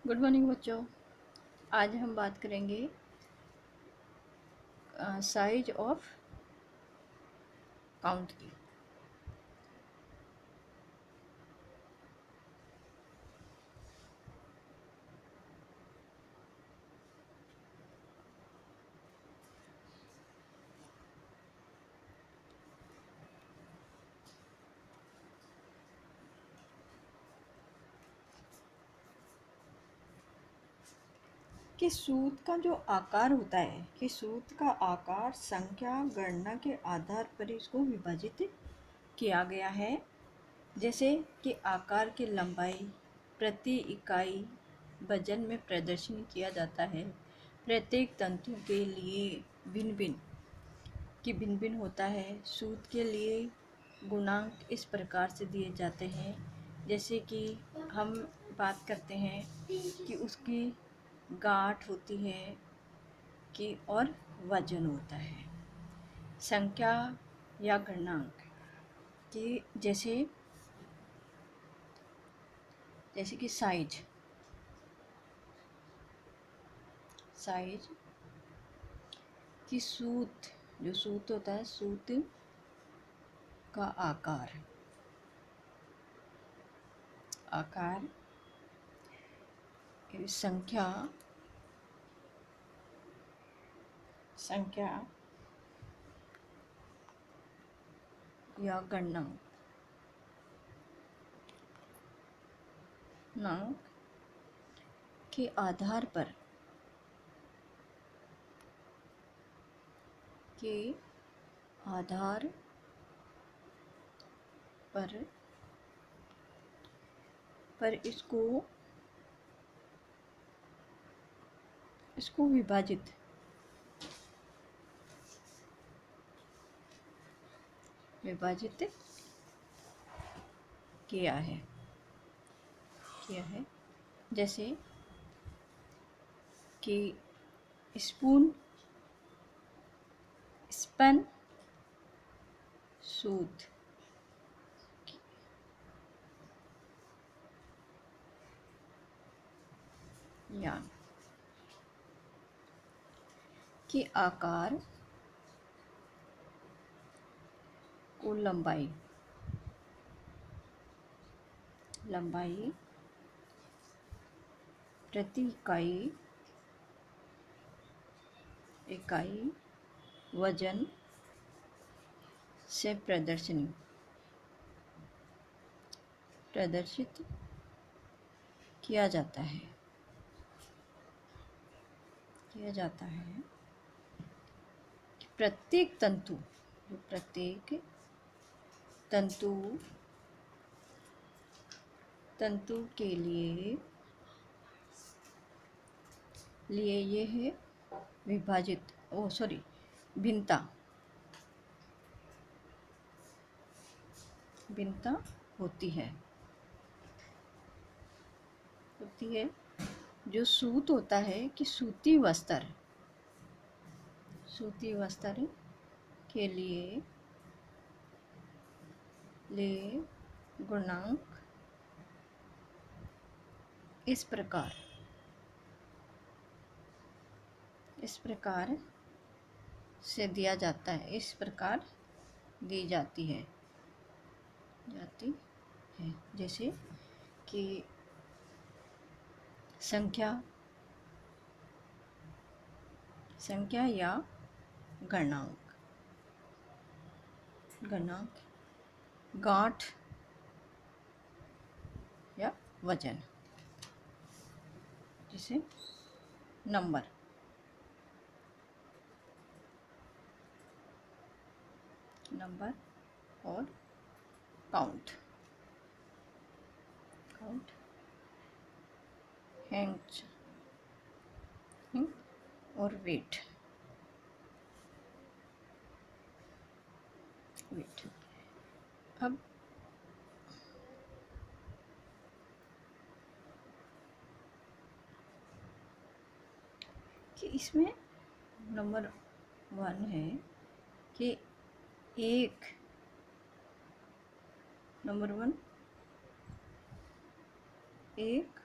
Good morning बच्चों। आज हम बात करेंगे साइज ऑफ काउंट की। कि सूत्र का जो आकार होता है कि सूत्र का आकार संख्या गणना के आधार पर इसको विभाजित किया गया है। जैसे कि आकार की लंबाई प्रति इकाई वजन में प्रदर्शन किया जाता है। प्रत्येक तंतु के लिए भिन्न भिन्न होता है। सूत्र के लिए गुणांक इस प्रकार से दिए जाते हैं। जैसे कि हम बात करते हैं कि उसकी गांठ होती है कि और वजन होता है। संख्या या गणनांक कि जैसे कि साइज कि सूत्र होता है, सूत्र का आकार संख्या या गणनांक के आधार पर इसको विभाजित किया है। जैसे कि स्पन सूत्र या कि आकार को लंबाई प्रति इकाई वजन से प्रदर्शित किया जाता है। प्रत्येक तंतु के लिए यह भिन्नता होती है। जो सूत होता है कि सूती वस्त्र के लिए गुणांक इस प्रकार से दिया जाता है, इस प्रकार दी जाती है। जैसे कि संख्या या गणनांक गांठ या वजन, जैसे नंबर और काउंट हैंड और वेट। अब कि इसमें नंबर 1 है कि नंबर 1 एक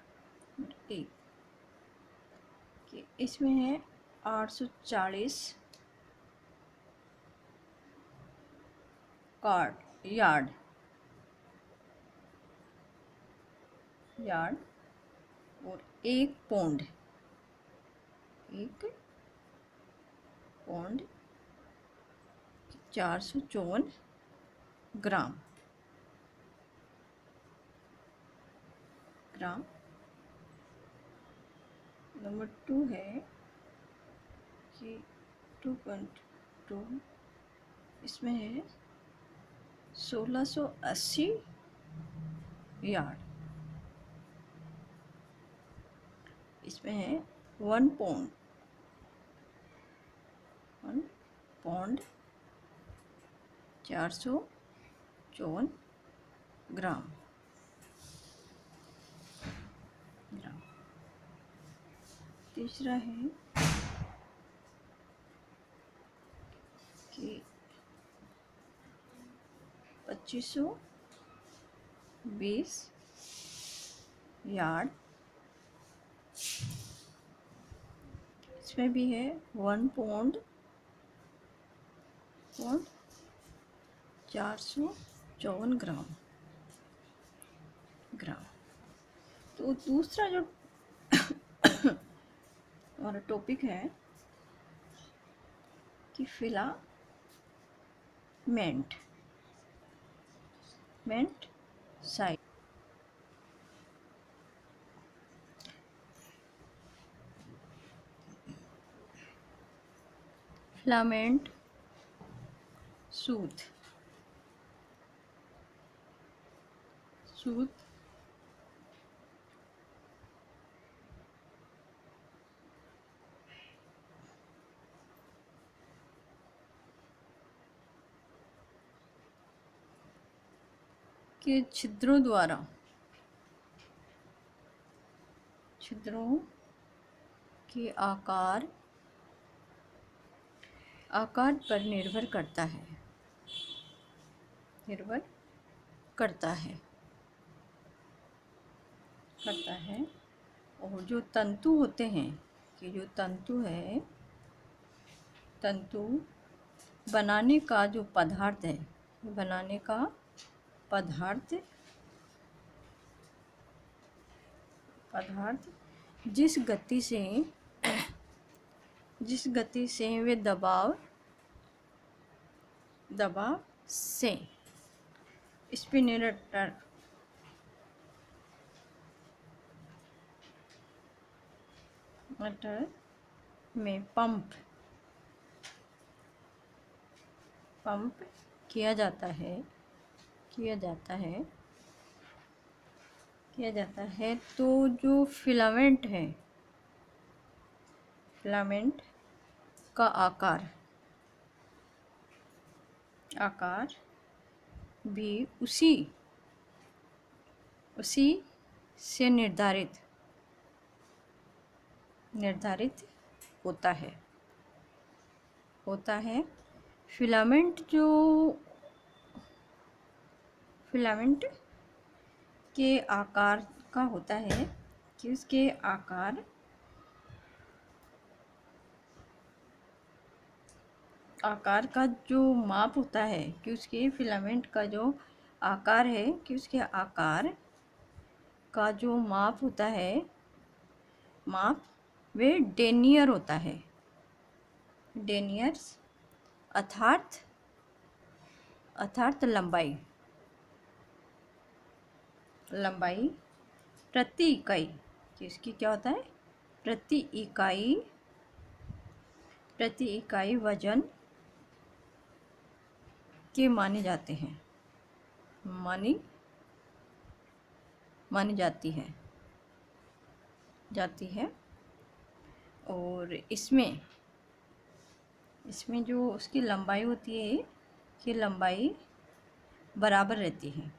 इसमें है 840 यार्ड और 1 पौंड 454 ग्राम। नंबर 2 है कि 2.2, इसमें है 1680 यार्ड। इसमें है 1 पौंड 454 ग्राम। तीसरा है कि 2520 यार्ड। इसमें भी है 1 पौंड 454 ग्राम। तो दूसरा जो हमारा टॉपिक है कि फिलामेंट साइज। फिलामेंट सूत के छिद्रों के आकार पर निर्भर करता है और जो तंतु होते हैं कि जो तंतु बनाने का जो पदार्थ है, जिस गति से वे दबाव से स्पिनरेटर में पंप किया जाता है तो जो फिलामेंट का आकार भी उसी से निर्धारित होता है। फिलामेंट के आकार का होता है कि उसके आकार का जो माप होता है कि उसके फिलामेंट का जो आकार है कि उसके आकार का जो माप होता है वे डेनियर होता है। डेनियर्स अर्थात लंबाई प्रति इकाई, जिसकी क्या होता है प्रति इकाई वजन के मानी जाती है और इसमें जो उसकी लंबाई होती है कि लंबाई बराबर रहती है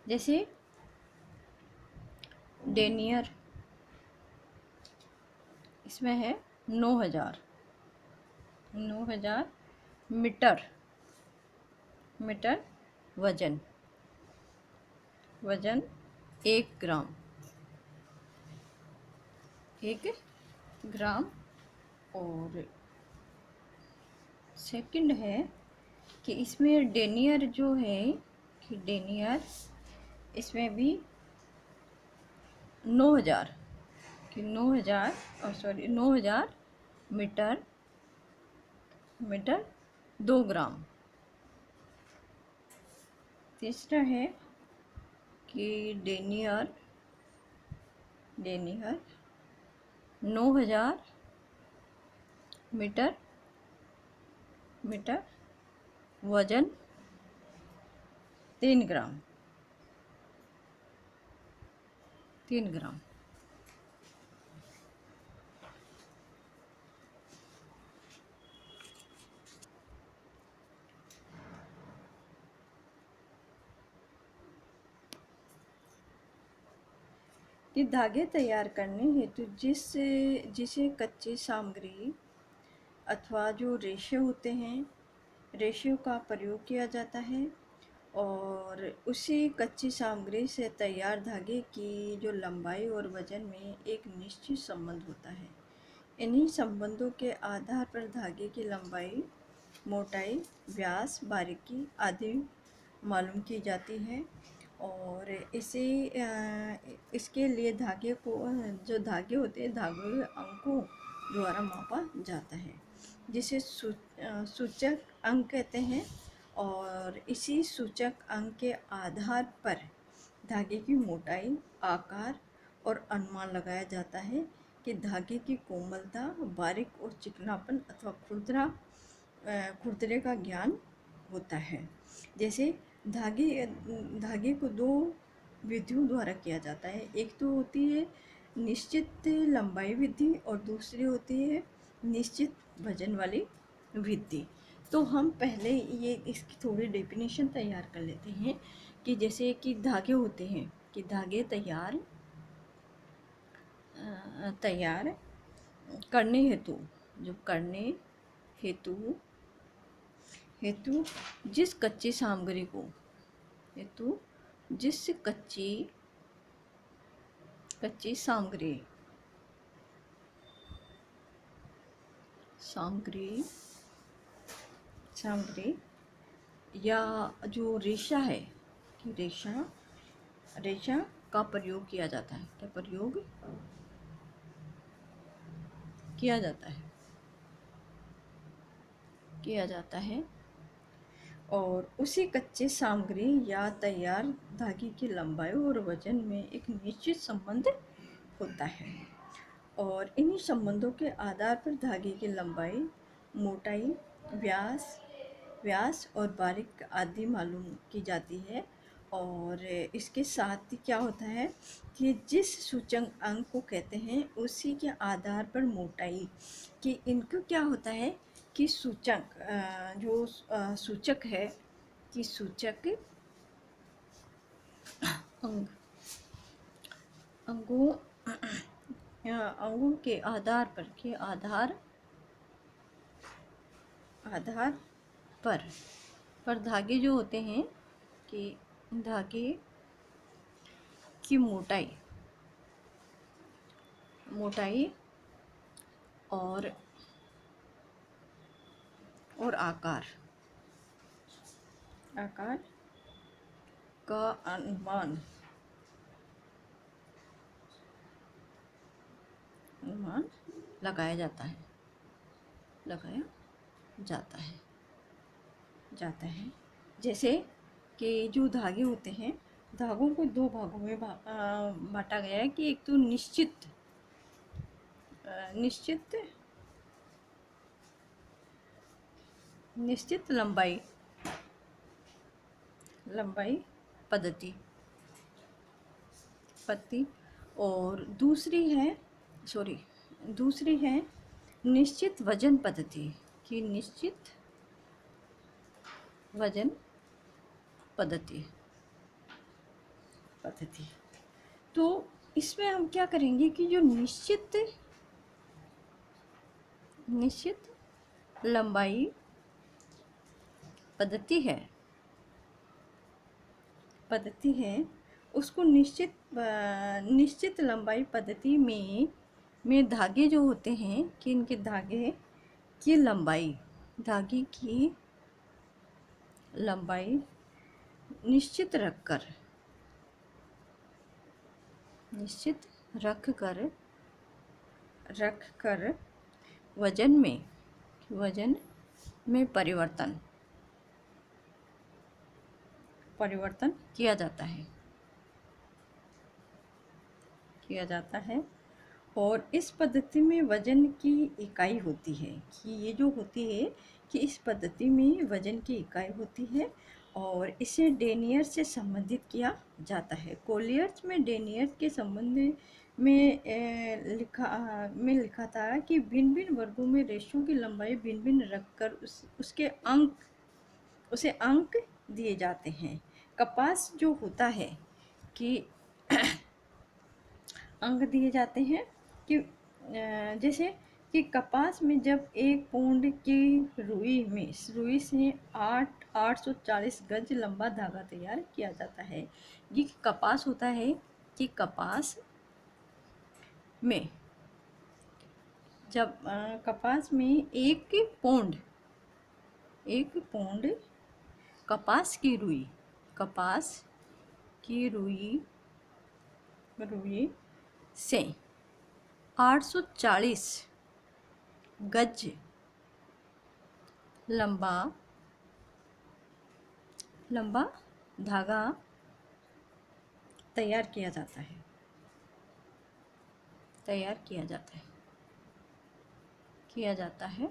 जैसे डेनियर इसमें है 9,000। 9,000 मीटर। मीटर वजन। वजन 1 ग्राम। 1 ग्राम। और सेकंड है कि इसमें डेनियर जो है कि डेनियर इसमें भी 9,000 कि 9,000 मीटर। मीटर 2 ग्राम। तीसरा है कि डेनियर 9,000 मीटर। मीटर वजन 3 ग्राम। 3 ग्राम। ये धागे तैयार करने हेतु जिसे कच्ची सामग्री अथवा जो रेशे होते हैं, रेशों का प्रयोग किया जाता है और उसी कच्ची सामग्री से तैयार धागे की जो लंबाई और वजन में एक निश्चित संबंध होता है। इन्हीं संबंधों के आधार पर धागे की लंबाई, मोटाई, व्यास, बारीकी आदि मालूम की जाती है और इसके लिए धागे को जो धागे होते हैं धागे अंकों द्वारा मापा जाता है जिसे सूचक अंक कहते हैं और इसी सूचक अंक के आधार पर धागे की मोटाई, आकार और अनुमान लगाया जाता है कि धागे की कोमलता, बारीक और चिकनापन अथवा खुरदरे का ज्ञान होता है। जैसे धागे को 2 विधियों द्वारा किया जाता है। एक तो होती है निश्चित लंबाई विधि और दूसरी होती है निश्चित वजन वाली विधि। तो हम पहले ये इसकी थोड़ी डेफिनेशन तैयार कर लेते हैं कि जैसे कि धागे होते हैं कि धागे तैयार करने हेतु जिस कच्ची सामग्री को जिस कच्ची सामग्री या जो रेशा है कि रेशा का प्रयोग किया जाता है। क्या प्रयोग किया जाता है और उसी कच्चे सामग्री या तैयार धागे की लंबाई और वजन में एक निश्चित संबंध होता है और इन्हीं संबंधों के आधार पर धागे की लंबाई, मोटाई, व्यास और बारीक आदि मालूम की जाती है। और इसके साथ ही क्या होता है कि जिस सूचक अंक को कहते हैं उसी के आधार पर मोटाई कि इनको क्या होता है कि सूचक है कि सूचक अंगों के आधार पर धागे जो होते हैं कि धागे की मोटाई और आकार का अनुमान लगाया जाता है। जैसे कि जो धागे होते हैं, धागों को 2 भागों में बांटा गया है कि एक तो निश्चित लंबाई पद्धति और दूसरी है निश्चित वजन पद्धति की निश्चित वजन पद्धति। तो इसमें हम क्या करेंगे कि जो निश्चित लंबाई पद्धति है उसको निश्चित लंबाई पद्धति में धागे जो होते हैं कि इनके धागे की लंबाई निश्चित रख कर वजन में परिवर्तन किया जाता है और इस पद्धति में वजन की इकाई होती है कि ये जो होती है कि इस पद्धति में वजन की इकाई होती है और इसे डेनियर से संबंधित किया जाता है। कोलियर्स में डेनियर के संबंध में लिखा था कि भिन्न भिन्न वर्गों में रेशों की लंबाई भिन्न भिन्न रखकर उसे अंक दिए जाते हैं। कपास जो होता है कि अंक दिए जाते हैं कि जैसे कि कपास में जब 1 पौंड की रुई से 840 गज लंबा धागा तैयार किया जाता है। ये कपास होता है कि कपास में जब कपास में 1 पौंड कपास की रुई से 840 गज लंबा धागा तैयार किया जाता है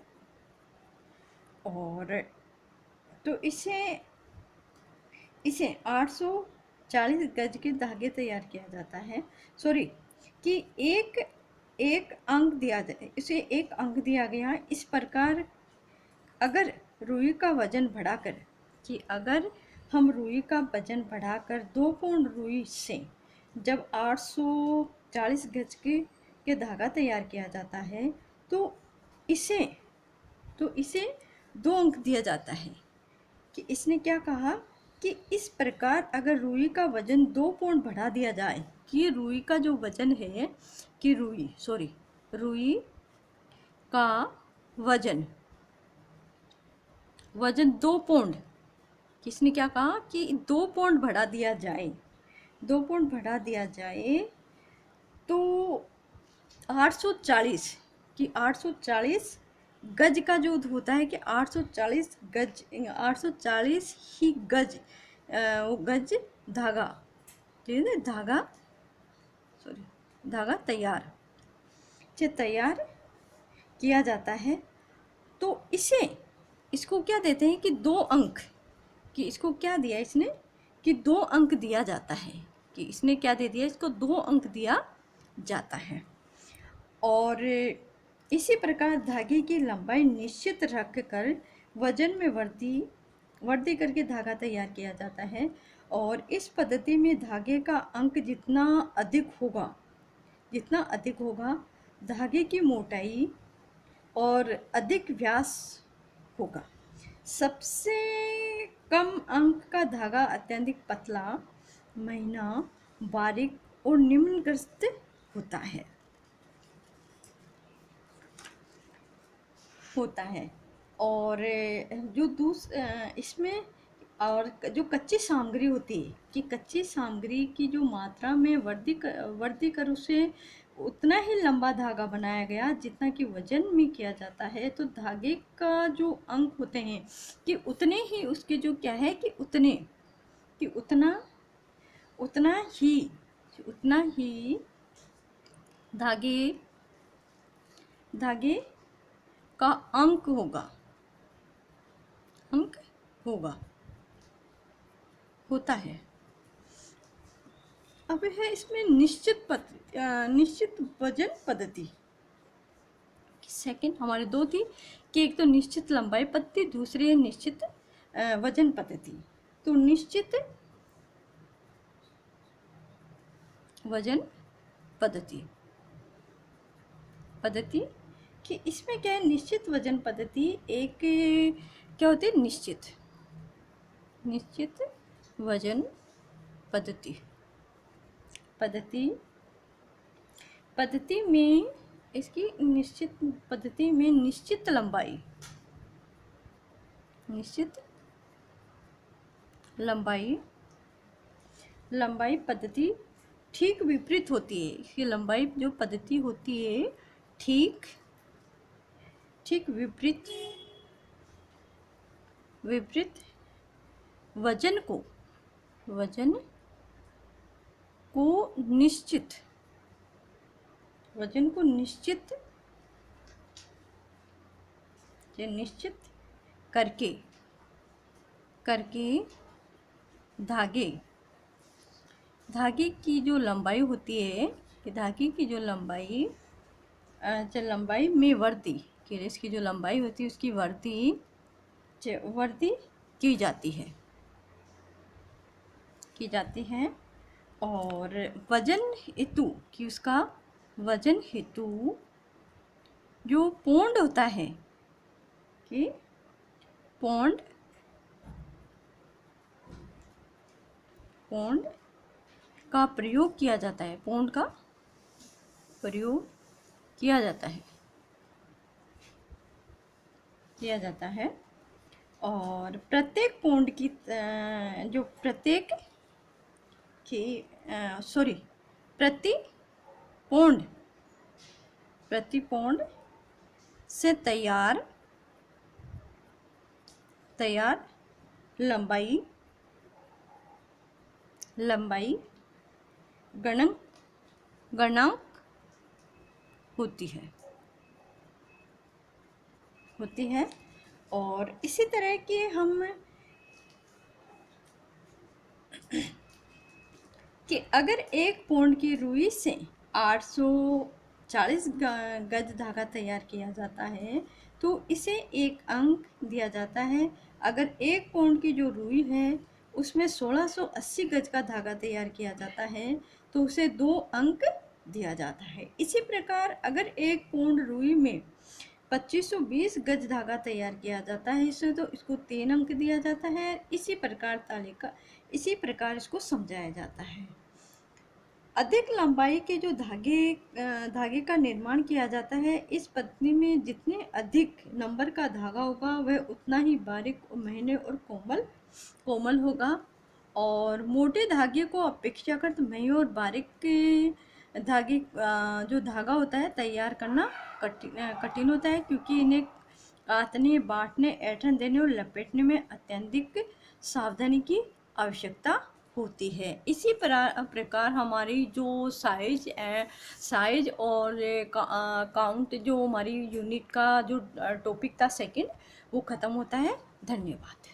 और तो इसे 840 गज के धागे तैयार किया जाता है। कि एक अंक दिया जाए, इसे एक अंक दिया गया। इस प्रकार अगर रुई का वजन बढ़ाकर 2 पौंड रुई से जब 840 गज के धागा तैयार किया जाता है तो इसे 2 अंक दिया जाता है। कि इसने क्या कहा कि इस प्रकार अगर रुई का वजन 2 पौंड बढ़ा दिया जाए कि रुई का जो वजन है कि रुई का वजन 2 पौंड, किसने क्या कहा कि 2 पौंड बढ़ा दिया जाए तो 840 गज का जो होता है कि 840 ही गज धागा, ठीक है, धागा तैयार किया जाता है। तो इसको क्या देते हैं कि 2 अंक, कि इसको क्या दिया इसने कि 2 अंक दिया जाता है, कि इसने क्या दे दिया, इसको 2 अंक दिया जाता है। और इसी प्रकार धागे की लंबाई निश्चित रखकर वजन में वृद्धि करके धागा तैयार किया जाता है। और इस पद्धति में धागे का अंक जितना अधिक होगा धागे की मोटाई और अधिक व्यास होगा। सबसे कम अंक का धागा अत्यधिक पतला, महीना, बारीक और निम्नग्रस्त होता है। और जो इसमें और जो कच्ची सामग्री होती है कि कच्ची सामग्री की जो मात्रा में वृद्धि कर उसे उतना ही लंबा धागा बनाया गया जितना कि वजन में किया जाता है। तो धागे का जो अंक होते हैं कि उतने ही उसके जो क्या है कि उतना ही धागे का अंक होता है। अब है इसमें निश्चित वजन पद्धति। सेकंड हमारे 2 थी कि एक तो निश्चित लंबाई पद्धति, दूसरी है निश्चित वजन पद्धति। तो निश्चित वजन पद्धति पद्धति कि इसमें क्या है, निश्चित वजन पद्धति एक क्या होती है, निश्चित वजन पद्धति पद्धति में इसकी निश्चित पद्धति में निश्चित लंबाई पद्धति ठीक विपरीत होती है। इसकी लंबाई जो पद्धति होती है ठीक विपरीत वजन को निश्चित करके धागे की जो लंबाई होती है, कि धागे की जो लंबाई में वृद्धि, कि इसकी जो लंबाई होती है उसकी वृद्धि की जाती है और वजन हेतु, कि उसका वजन हेतु जो पौंड होता है, कि पौंड का प्रयोग किया जाता है, पौंड का प्रयोग किया जाता है और प्रत्येक पौंड की जो प्रत्येक की प्रति पौंड से तैयार लंबाई गणनांक होती है और इसी तरह के हम कि अगर एक पौंड की रुई से 840 गज धागा तैयार किया जाता है तो इसे एक अंक दिया जाता है। अगर एक पौंड की जो रुई है उसमें 1680 गज का धागा तैयार किया जाता है तो उसे 2 अंक दिया जाता है। इसी प्रकार अगर एक पौंड रुई में 2520 गज धागा तैयार किया जाता है इससे तो इसको 3 अंक दिया जाता है। इसी प्रकार इसको समझाया जाता है। अधिक लंबाई के जो धागे का निर्माण किया जाता है, इस पद्धति में जितने अधिक नंबर का धागा होगा वह उतना ही बारीक, महीने और कोमल होगा और मोटे धागे को अपेक्षाकृत महीन और बारीक धागे जो धागा होता है तैयार करना कठिन होता है, क्योंकि इन्हें काटने, बांटने, ऐंठन देने और लपेटने में अत्यधिक सावधानी की आवश्यकता होती है। इसी प्रकार हमारी जो साइज और काउंट जो हमारी यूनिट का जो टॉपिक था सेकंड वो ख़त्म होता है। धन्यवाद।